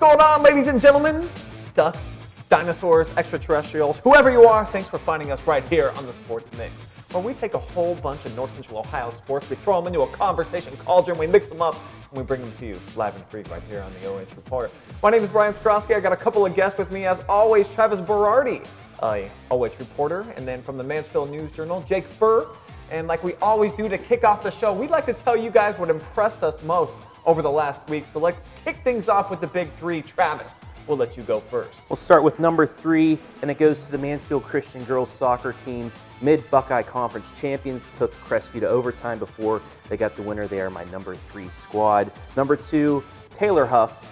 going on, ladies and gentlemen? Ducks, dinosaurs, extraterrestrials, whoever you are, thanks for finding us right here on the Sports Mix, where we take a whole bunch of North Central Ohio sports, we throw them into a conversation cauldron, we mix them up, and we bring them to you live and free right here on the OH Report. My name is Brian Skowronski. I got a couple of guests with me, as always, Travis Berardi, a OH reporter, and then from the Mansfield News Journal, Jake Furr. And like we always do to kick off the show, we'd like to tell you guys what impressed us most over the last week. So let's kick things off with the big three. Travis, we'll let you go first. We'll start with number 3, and it goes to the Mansfield Christian girls soccer team. Mid-Buckeye Conference champions took Crestview to overtime before they got the winner. They are my number 3 squad. Number 2, Taylor Huff,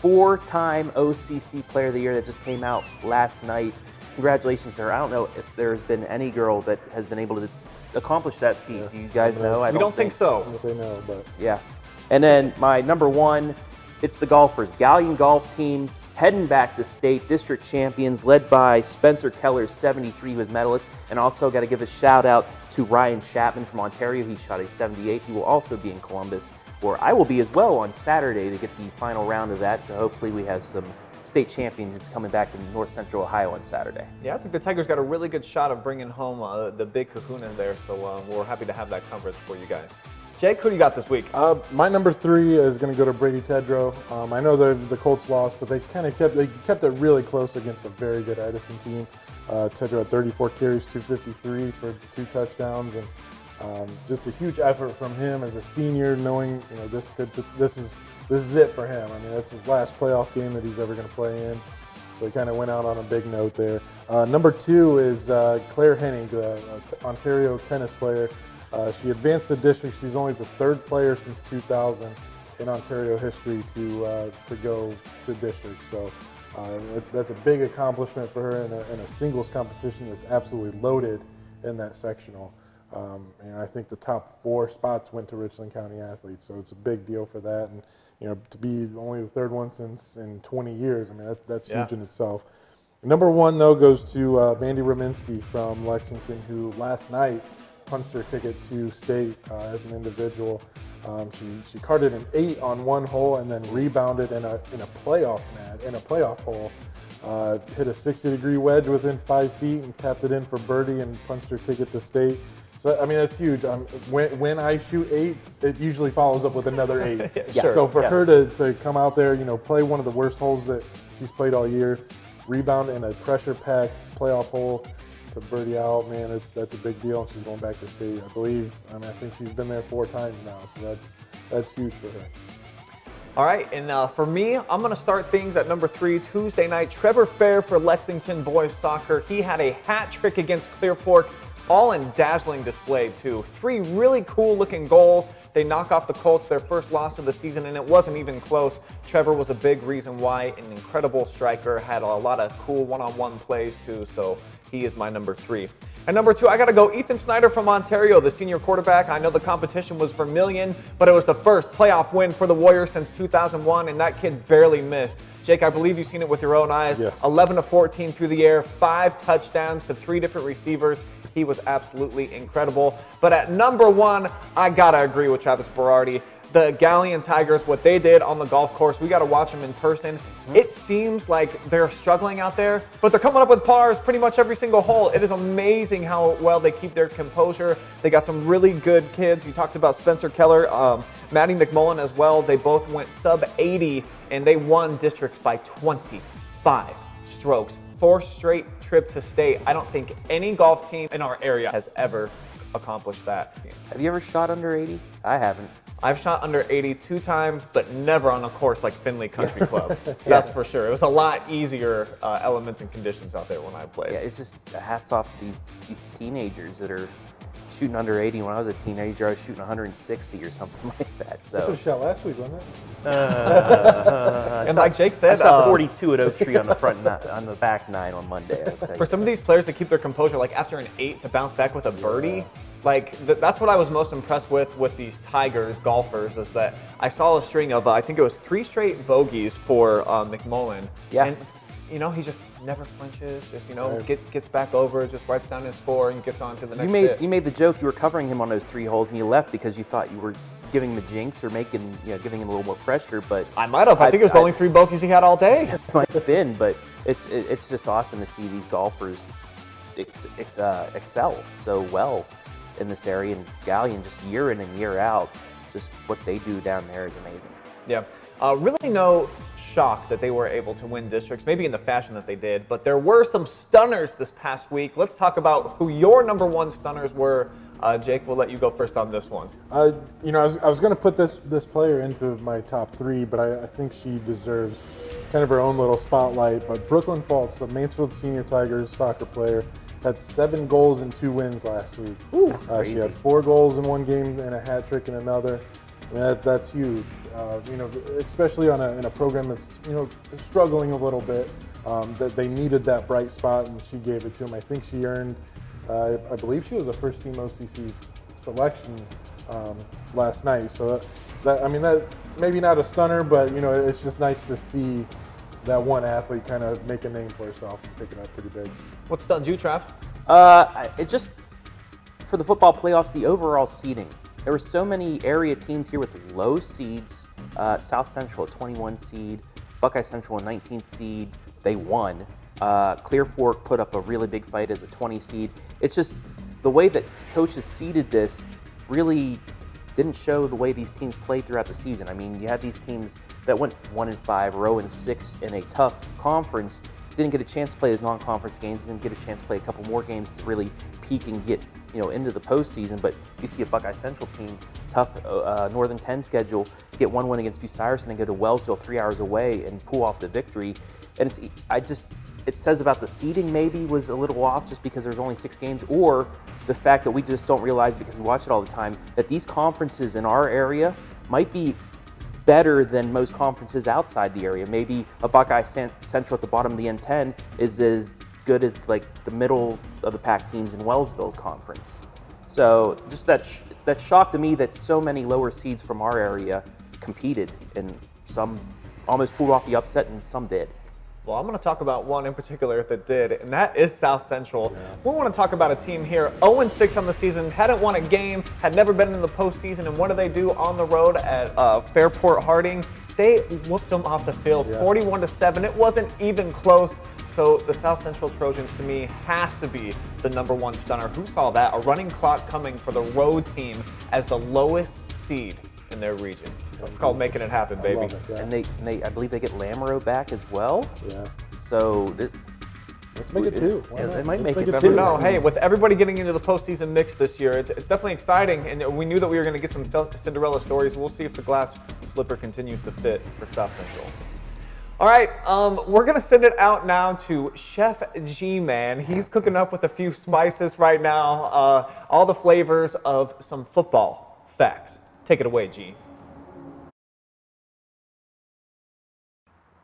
4-time OCC Player of the Year that just came out last night. Congratulations to her. I don't know if there's been any girl that has been able to accomplish that feat. Yeah. Do you guys know? We don't think so. I'm gonna say no, but yeah. And then my number 1, it's the golfers. Galleon golf team heading back to state, district champions, led by Spencer Keller, 73, who was medalist. And also got to give a shout out to Ryan Chapman from Ontario. He shot a 78. He will also be in Columbus, where I will be as well on Saturday to get the final round of that. So hopefully we have some state champions coming back in North Central Ohio on Saturday. Yeah, I think the Tigers got a really good shot of bringing home the big kahuna there. So we're happy to have that coverage for you guys. Jake, who do you got this week? My number 3 is going to go to Brady Tedrow. I know the Colts lost, but they kept it really close against a very good Edison team. Tedrow had 34 carries, 253 for 2 touchdowns, and just a huge effort from him as a senior, knowing this is it for him. I mean, that's his last playoff game that he's ever going to play in. So he kind of went out on a big note there. Number 2 is Claire Hennig, Ontario tennis player. She advanced the district. She's only the 3rd player since 2000 in Ontario history to go to district. So that's a big accomplishment for her in a singles competition that's absolutely loaded in that sectional. And I think the top 4 spots went to Richland County athletes. So it's a big deal for that. And to be only the 3rd one since in 20 years, I mean, that's huge in itself. Number 1, though, goes to Mandy Rominski from Lexington, who last night punched her ticket to state as an individual. She carded an 8 on one hole and then rebounded in a playoff hole. Hit a 60-degree wedge within 5 feet and tapped it in for birdie and punched her ticket to state. So I mean, that's huge. When I shoot 8s, it usually follows up with another 8. Sure. So for her to come out there, play one of the worst holes that she's played all year, rebound in a pressure-packed playoff hole to birdie out, man, that's a big deal. She's going back to state, I believe. I think she's been there 4 times now, so that's huge for her. All right, and for me, I'm going to start things at number 3, Tuesday night. Trevor Fair for Lexington boys soccer. He had a hat trick against Clear Fork, all in dazzling display too. 3 really cool looking goals. They knock off the Colts, their first loss of the season, and it wasn't even close. Trevor was a big reason why, an incredible striker, had a lot of cool one-on-one plays too, so he is my number 3. And number 2, I got to go Ethan Snyder from Ontario, the senior quarterback. I know the competition was Vermilion, but it was the first playoff win for the Warriors since 2001, and that kid barely missed. Jake, I believe you've seen it with your own eyes. Yes. 11 of 14 through the air, 5 touchdowns to 3 different receivers. He was absolutely incredible. But at number 1, I got to agree with Travis Berardi. The Galleon Tigers, what they did on the golf course, we got to watch them in person. It seems like they're struggling out there, but they're coming up with pars pretty much every single hole. It is amazing how well they keep their composure. They got some really good kids. You talked about Spencer Keller, Maddie McMullen as well. They both went sub 80, and they won districts by 25 strokes. 4 straight trip to state. I don't think any golf team in our area has ever accomplished that. Have you ever shot under 80? I haven't. I've shot under 80 2 times, but never on a course like Findlay Country Club. That's for sure. It was a lot easier elements and conditions out there when I played. Yeah, it's just hats off to these teenagers that are shooting under 80. When I was a teenager, I was shooting 160 or something like that. So. This was shot last week, wasn't it? And like Jake said, I shot 42 at Oak Tree on the back 9 on Monday. For some of these players to keep their composure, like after an 8 to bounce back with a birdie, like that's what I was most impressed with these Tigers golfers, is that I saw a string of I think it was 3 straight bogeys for McMullen. Yeah. And he just never flinches, just, you know, gets back over, just writes down his score and gets on to the next hit. You made the joke you were covering him on those 3 holes and you left because you thought you were giving him a jinx or giving him a little more pressure, but I might have. I think it was the only 3 bogeys he had all day. It might have been, but it's just awesome to see these golfers excel so well in this area, and Galion just year in and year out, just what they do down there is amazing. Yeah, really no shock that they were able to win districts, maybe in the fashion that they did, but there were some stunners this past week. Let's talk about who your #1 stunners were. Jake, we'll let you go first on this one. You know, I was going to put this player into my top 3, but I think she deserves kind of her own little spotlight. But Brooklyn Fultz, the Mansfield Senior Tigers soccer player, had 7 goals and 2 wins last week. She had 4 goals in one game and a hat trick in another. I mean, that's huge. You know, especially in a program that's, you know, struggling a little bit. That they needed that bright spot, and she gave it to them. I think she earned. I believe she was a first-team OCC selection last night. So I mean, that maybe not a stunner, but you know, it's just nice to see that one athlete kind of make a name for herself and pick it up pretty big. What stunned you, Trav? It just, for the football playoffs, the overall seeding. There were so many area teams here with low seeds. South Central, a 21 seed. Buckeye Central, a 19 seed. They won. Clear Fork put up a really big fight as a 20 seed. It's just the way that coaches seeded this really didn't show the way these teams played throughout the season. I mean, you had these teams that went 1-5 or 0-6 in a tough conference, didn't get a chance to play those non-conference games, didn't get a chance to play a couple more games to really peak and get, you know, into the postseason. But you see a Buckeye Central team, tough Northern 10 schedule, get 1 win against Bucyrus and then go to Wellsville 3 hours away and pull off the victory. And it says about the seeding maybe was a little off just because there's only 6 games, or the fact that we just don't realize, because we watch it all the time, that these conferences in our area might be better than most conferences outside the area. Maybe a Buckeye Central at the bottom of the N10 is as good as like the middle of the pack teams in Wellsville's conference. So just that shock to me that so many lower seeds from our area competed, and some almost pulled off the upset and some did. Well, I'm going to talk about one in particular that did, and that is South Central. Yeah. We want to talk about a team here, 0-6 on the season, hadn't won a game, had never been in the postseason, and what do they do on the road at Fairport Harding? They whooped them off the field, 41-7. It wasn't even close. So the South Central Trojans, to me, has to be the #1 stunner. Who saw that? A running clock coming for the road team as the lowest seed in their region. It's called making it happen, baby. It, yeah. And they, I believe they get Lamoureux back as well. Yeah. So let's make it 2. Yeah, they might make it 2. Never know. Hey, with everybody getting into the postseason mix this year, it's definitely exciting. And we knew that we were going to get some Cinderella stories. We'll see if the glass slipper continues to fit for South Central. All right, we're going to send it out now to Chef G-Man. He's cooking up with a few spices right now, all the flavors of some football facts. Take it away, G.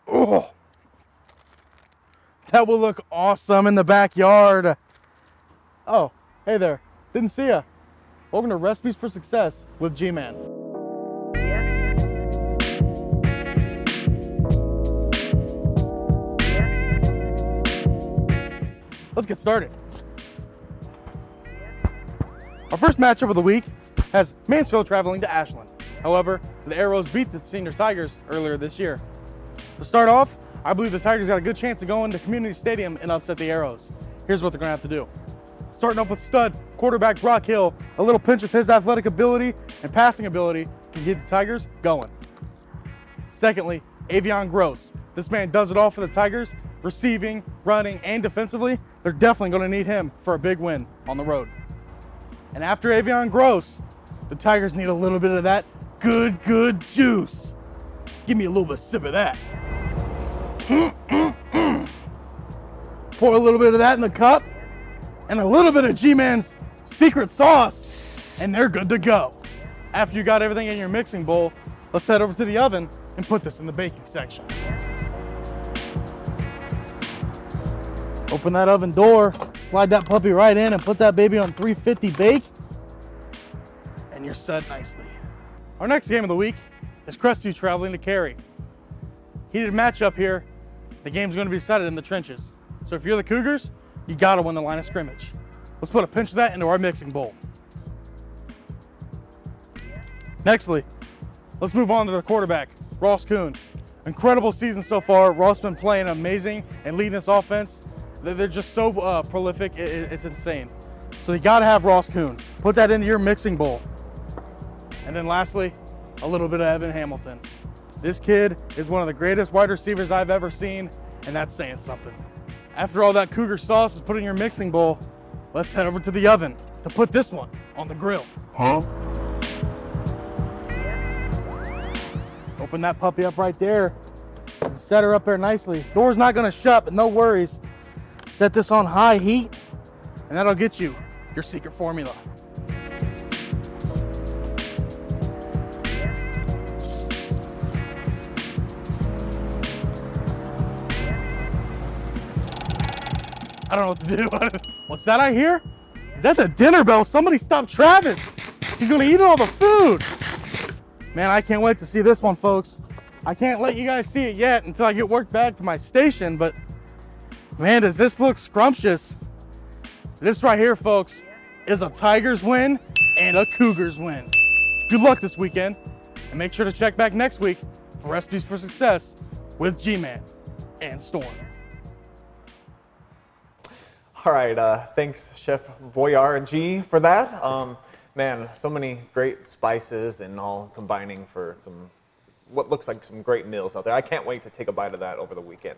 Oh, that will look awesome in the backyard. Oh, hey there. Didn't see ya. Welcome to Recipes for Success with G-Man. Let's get started. Our first matchup of the week has Mansfield traveling to Ashland. However, the Arrows beat the Senior Tigers earlier this year. To start off, I believe the Tigers got a good chance of going to Community Stadium and upset the Arrows. Here's what they're going to have to do. Starting off with stud quarterback Brock Hill, a little pinch of his athletic ability and passing ability can get the Tigers going. Secondly, Avion Gross. This man does it all for the Tigers, receiving, running, and defensively. They're definitely going to need him for a big win on the road. And after Avion Gross, the Tigers need a little bit of that good juice. Give me a little bit of sip of that. Pour a little bit of that in the cup and a little bit of G-Man's secret sauce, and they're good to go. After you got everything in your mixing bowl, let's head over to the oven and put this in the baking section. Open that oven door, slide that puppy right in and put that baby on 350 bake, and you're set nicely. Our next game of the week is Crestview traveling to Cary. Heated matchup here. The game's going to be decided in the trenches. So if you're the Cougars, you got to win the line of scrimmage. Let's put a pinch of that into our mixing bowl. Nextly, let's move on to the quarterback, Ross Kuhn. Incredible season so far. Ross been playing amazing and leading this offense. They're just so prolific, it's insane. So you got to have Ross Kuhn. Put that into your mixing bowl. And then lastly, a little bit of Evan Hamilton. This kid is one of the greatest wide receivers I've ever seen, and that's saying something. After all that Cougar sauce is put in your mixing bowl, let's head over to the oven to put this one on the grill. Open that puppy up right there and set her up there nicely. Door's not gonna shut, but no worries. Set this on high heat, and that'll get you your secret formula. I don't know what to do. What's that I hear? Is that the dinner bell? Somebody stop Travis. He's gonna eat all the food. Man, I can't wait to see this one, folks. I can't let you guys see it yet until I get work back to my station, but man, does this look scrumptious. This right here, folks, is a Tigers win and a Cougars win. Good luck this weekend, and make sure to check back next week for Recipes for Success with G-Man and Storm. All right, thanks Chef Boyardee for that. Man, so many great spices and all combining for what looks like some great meals out there. I can't wait to take a bite of that over the weekend.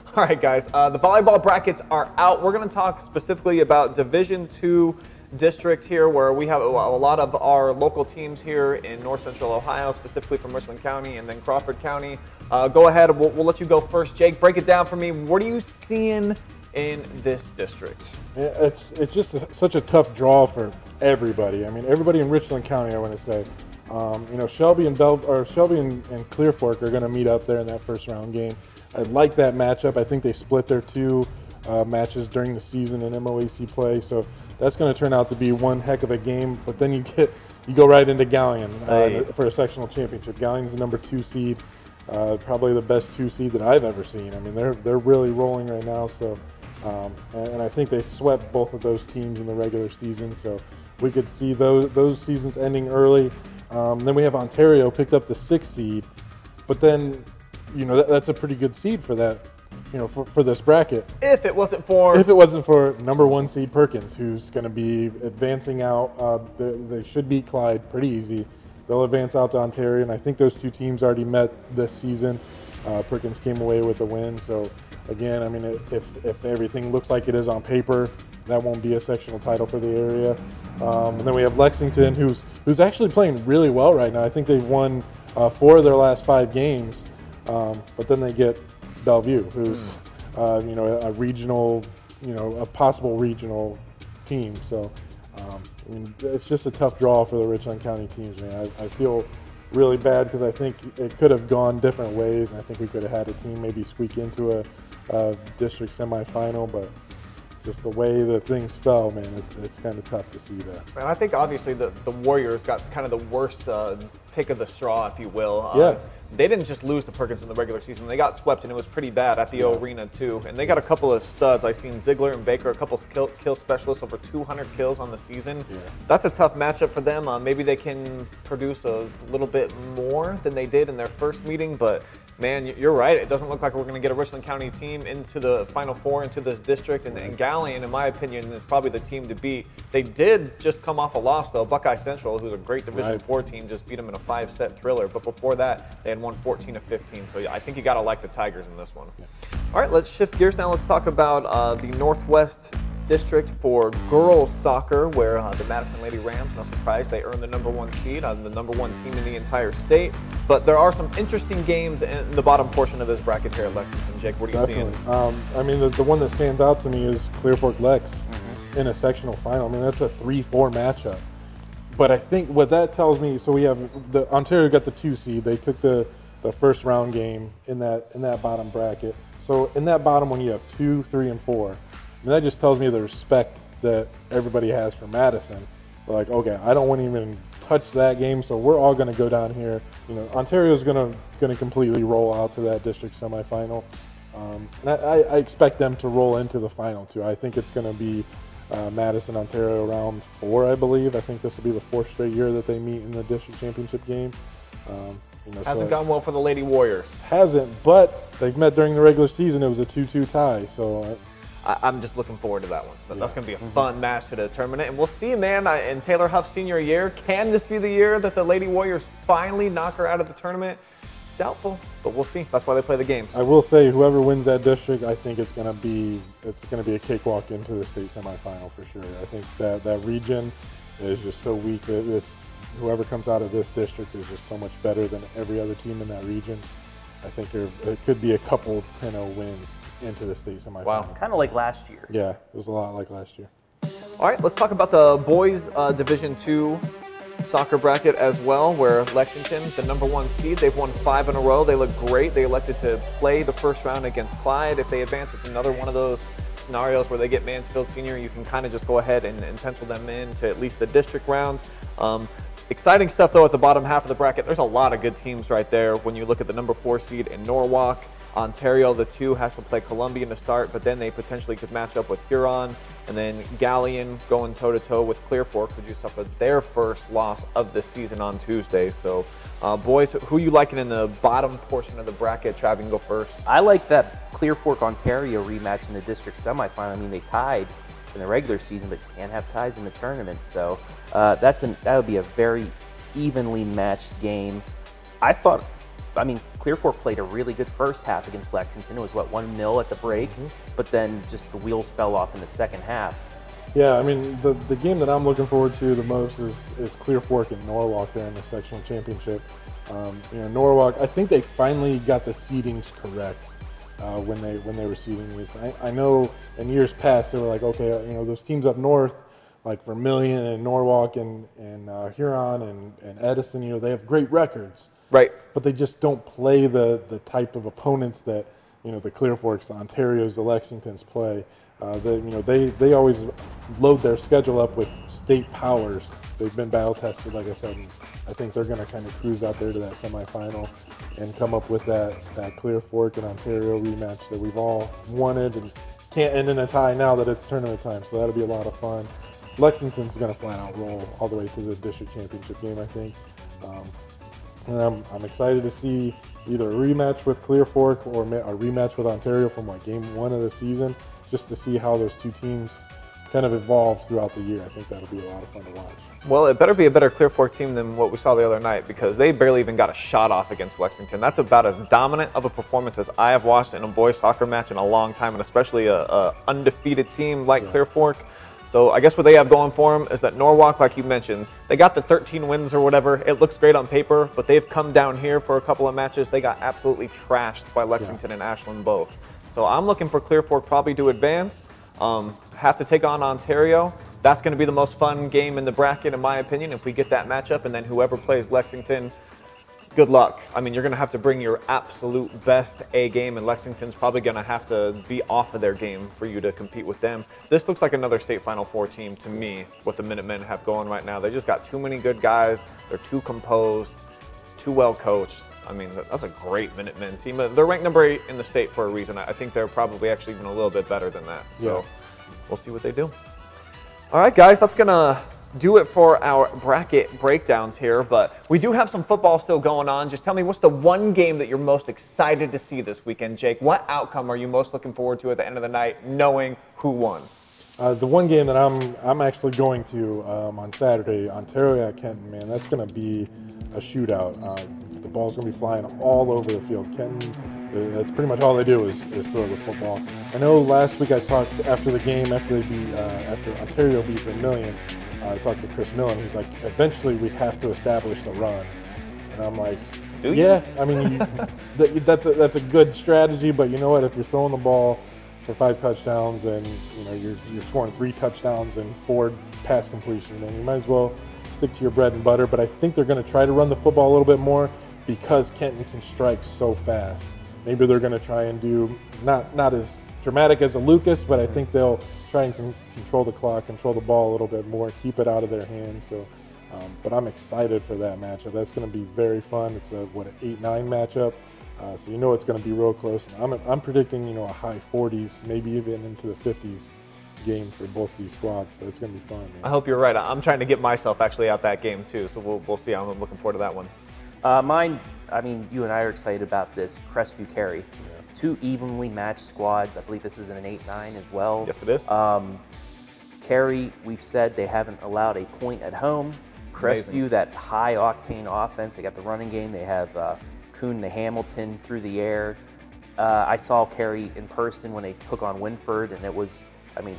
All right, guys, the volleyball brackets are out. We're going to talk specifically about Division II district here, where we have a lot of our local teams here in North Central Ohio, specifically from Richland County and then Crawford County. Go ahead, we'll let you go first. Jake, break it down for me. What are you seeing in this district? Yeah, it's just such a tough draw for everybody. I mean, everybody in Richland County, I want to say. You know, Shelby and Clear Fork are going to meet up there in that first round game. I like that matchup. I think they split their two matches during the season in MOAC play, so that's going to turn out to be one heck of a game. But then you go right into Gallion for a sectional championship. Gallion's the number 2 seed, probably the best 2 seed that I've ever seen. I mean, they're really rolling right now. So, and I think they swept both of those teams in the regular season. So we could see those seasons ending early. Then we have Ontario picked up the 6th seed, but then, you know, that's a pretty good seed for that, you know, for this bracket. If it wasn't for number 1 seed Perkins, who's going to be advancing out. They should beat Clyde pretty easy. They'll advance out to Ontario, and I think those two teams already met this season. Perkins came away with a win. So again, I mean, if everything looks like it is on paper, that won't be a sectional title for the area. And then we have Lexington, who's actually playing really well right now. I think they've won 4 of their last 5 games. But then they get Bellevue, who's you know, a regional, you know, a possible regional team. So I mean, it's just a tough draw for the Richland County teams, man. I feel really bad because I think it could have gone different ways, and I think we could have had a team maybe squeak into a district semifinal, but just the way that things fell, man, it's kind of tough to see that. And I think obviously the Warriors got kind of the worst pick of the straw, if you will. Yeah. They didn't just lose to Perkins in the regular season. They got swept, and it was pretty bad at the arena, too. And they got a couple of studs. I seen Ziegler and Baker, a couple of kill specialists, over 200 kills on the season. Yeah. That's a tough matchup for them. Maybe they can produce a little bit more than they did in their first meeting, but man, you're right. It doesn't look like we're going to get a Richland County team into the Final Four, into this district. And Gallion, in my opinion, is probably the team to beat. They did just come off a loss, though. Buckeye Central, who's a great Division IV team, just beat them in a 5-set thriller. But before that, they had won 14-15. So yeah, I think you got to like the Tigers in this one. Yeah. All right, let's shift gears now. Let's talk about the Northwest District for girls soccer, where the Madison Lady Rams, no surprise, they earned the number 1 seed, the number 1 team in the entire state. But there are some interesting games in the bottom portion of this bracket here at Lexington. Jake, what are you seeing? I mean, the one that stands out to me is Clear Fork Lex in a sectional final. I mean, that's a 3-4 matchup. But I think what that tells me, so we have Ontario got the 2 seed. They took the first round game in that bottom bracket. So in that bottom one, you have 2, 3, and 4. And that just tells me the respect that everybody has for Madison. They're like, okay, I don't want to even touch that game, so we're all going to go down here. You know, Ontario's going to completely roll out to that district semifinal. And I expect them to roll into the final too. I think it's going to be Madison, Ontario round 4, I believe. I think this will be the 4th straight year that they meet in the district championship game. Hasn't gone well for the Lady Warriors. Hasn't, but they've met during the regular season. It was a 2-2 tie, so I'm just looking forward to that one. That's going to be a fun match to determine it. And we'll see, man, in Taylor Huff's senior year, can this be the year that the Lady Warriors finally knock her out of the tournament? Doubtful, but we'll see. That's why they play the games. I will say, whoever wins that district, I think it's going to be a cakewalk into the state semifinal for sure. I think that region is just so weak. Whoever comes out of this district is just so much better than every other team in that region. I think it could be a couple 10-0 wins into the state semifinal. Wow. Kind of like last year. Yeah, it was a lot like last year. All right, let's talk about the boys Division II soccer bracket as well, where Lexington, the #1 seed, they've won 5 in a row. They look great. They elected to play the first round against Clyde. If they advance, it's another one of those scenarios where they get Mansfield Senior. You can kind of just go ahead and pencil them in to at least the district rounds. Exciting stuff, though, at the bottom half of the bracket. There's a lot of good teams right there. When you look at the #4 seed in Norwalk, Ontario, the 2 has to play Columbian to start, but then they potentially could match up with Huron. And then Galleon going toe-to-toe with Clear Fork, who just suffered their first loss of the season on Tuesday. So, boys, who are you liking in the bottom portion of the bracket? Trav, you can go first. I like that Clear Fork Ontario rematch in the district semifinal. I mean, they tied in the regular season, but you can't have ties in the tournament. So that would be a very evenly matched game. I mean, Clear Fork played a really good first half against Lexington. It was, 1-0 at the break, but then just the wheels fell off in the second half. Yeah, I mean, the game that I'm looking forward to the most is Clear Fork and Norwalk there in the sectional championship. Norwalk, I think they finally got the seedings correct when they were seeding these. I know in years past they were like, okay, those teams up north, like Vermilion and Norwalk and Huron and Edison, they have great records. Right. But they just don't play the type of opponents that, the Clear Forks, the Ontarios, the Lexingtons play. They always load their schedule up with state powers. They've been battle tested, like I said, and I think they're going to kind of cruise out there to that semifinal and come up with that Clear Fork and Ontario rematch that we've all wanted and can't end in a tie now that it's tournament time. So that'll be a lot of fun. Lexington's going to flat out roll all the way to the district championship game, I think. And I'm excited to see either a rematch with Clear Fork or a rematch with Ontario from game 1 of the season, just to see how those two teams kind of evolve throughout the year. I think that'll be a lot of fun to watch. Well, it better be a better Clear Fork team than what we saw the other night, because they barely even got a shot off against Lexington. That's about as dominant of a performance as I have watched in a boys soccer match in a long time, and especially a undefeated team like Clear Fork. So I guess what they have going for them is that Norwalk, like you mentioned, they got the 13 wins or whatever. It looks great on paper, but they've come down here for a couple of matches. They got absolutely trashed by Lexington and Ashland both. So I'm looking for Clear Fork probably to advance, have to take on Ontario. That's going to be the most fun game in the bracket, in my opinion, if we get that matchup. And then whoever plays Lexington, good luck. I mean, you're going to have to bring your absolute best A game, and Lexington's probably going to have to be off of their game for you to compete with them. This looks like another state Final Four team to me, what the Minutemen have going right now. They just got too many good guys. They're too composed, too well coached. I mean, that's a great Minutemen team. They're ranked #8 in the state for a reason. I think they're probably actually even a little bit better than that. So we'll see what they do. All right, guys, that's going to do it for our bracket breakdowns here, but we do have some football still going on. Just tell me, what's the one game that you're most excited to see this weekend, Jake? What outcome are you most looking forward to at the end of the night, knowing who won? The one game that I'm actually going to on Saturday, Ontario at Kenton, man, that's going to be a shootout. The ball's going to be flying all over the field. Kenton, that's pretty much all they do is throw the football. I know last week I talked after the game, after Ontario beat Vermilion, I talked to Chris Millen. He's like, eventually we have to establish the run. And I'm like, yeah, I mean, that's a good strategy, but you know what? If you're throwing the ball for 5 touchdowns and you're scoring 3 touchdowns and 4 pass completions, then you might as well stick to your bread and butter. But I think they're going to try to run the football a little bit more because Kenton can strike so fast. Maybe they're going to try and do not as dramatic as a Lucas, but I think they'll try and control the clock, control the ball a little bit more, keep it out of their hands. So But I'm excited for that matchup. That's going to be very fun. It's an 8-9 matchup, so you know it's going to be real close. And I'm predicting a high 40s, maybe even into the 50s game for both these squads. So it's going to be fun, man. I hope you're right. I'm trying to get myself actually out that game too, so we'll see. I'm looking forward to that one. Mine, I mean, you and I are excited about this. Crestview Cary. Yeah. 2 evenly matched squads. I believe this is an 8-9 as well. Yes, it is. Cary, we've said they haven't allowed a point at home. Crestview, that high-octane offense. They got the running game. They have Kuhn to Hamilton through the air. I saw Cary in person when they took on Winford, and it was, I mean,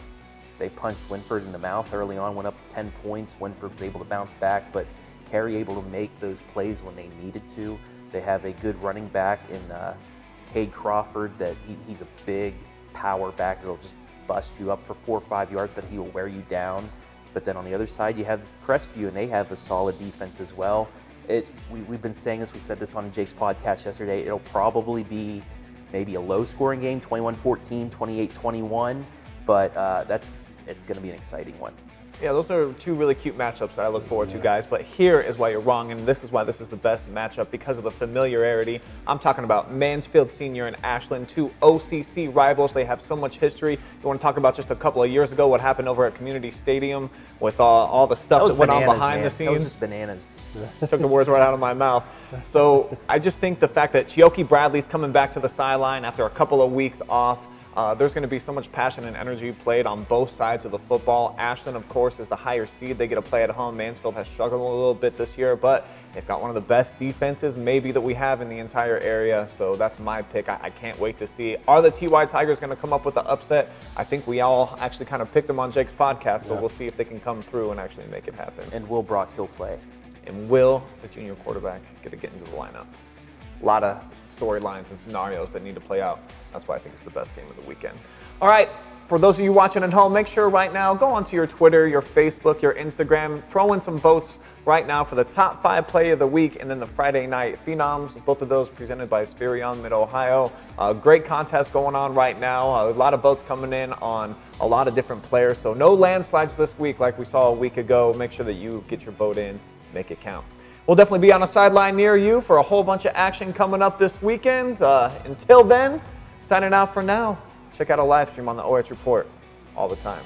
they punched Winford in the mouth early on, went up 10 points. Winford was able to bounce back, but Cary able to make those plays when they needed to. They have a good running back in Cade Crawford. That he's a big power back that'll just bust you up for 4 or 5 yards, but he will wear you down. But then on the other side, you have Crestview, and they have a solid defense as well. We've been saying this, we said this on Jake's podcast yesterday, it'll probably be maybe a low-scoring game, 21-14, 28-21, but it's going to be an exciting one. Yeah, those are 2 really cute matchups that I look forward to, guys. But here is why you're wrong, and this is why this is the best matchup, because of the familiarity. I'm talking about Mansfield Senior and Ashland, 2 OCC rivals. They have so much history. You want to talk about just a couple of years ago, what happened over at Community Stadium with all the stuff that went on behind the scenes. That was just bananas. Took the words right out of my mouth. So I just think the fact that Chioke Bradley's coming back to the sideline after a couple of weeks off, there's going to be so much passion and energy played on both sides of the football. Ashland, of course, is the higher seed. They get to play at home. Mansfield has struggled a little bit this year, but they've got one of the best defenses maybe that we have in the entire area. So that's my pick. I can't wait to see. Are the TY Tigers going to come up with the upset? I think we all actually kind of picked them on Jake's podcast, so we'll see if they can come through and actually make it happen. And will Brock Hill play? And will the junior quarterback get into the lineup? A lot of storylines and scenarios that need to play out. That's why I think it's the best game of the weekend. All right, for those of you watching at home, make sure right now, go onto your Twitter, your Facebook, your Instagram, throw in some votes right now for the top 5 play of the week, and then the Friday night phenoms, both of those presented by Spherion Mid-Ohio. Great contest going on right now. A lot of votes coming in on a lot of different players, so no landslides this week like we saw a week ago. Make sure that you get your vote in, make it count. We'll definitely be on a sideline near you for a whole bunch of action coming up this weekend. Until then, signing out for now. Check out our live stream on the OH Report all the time.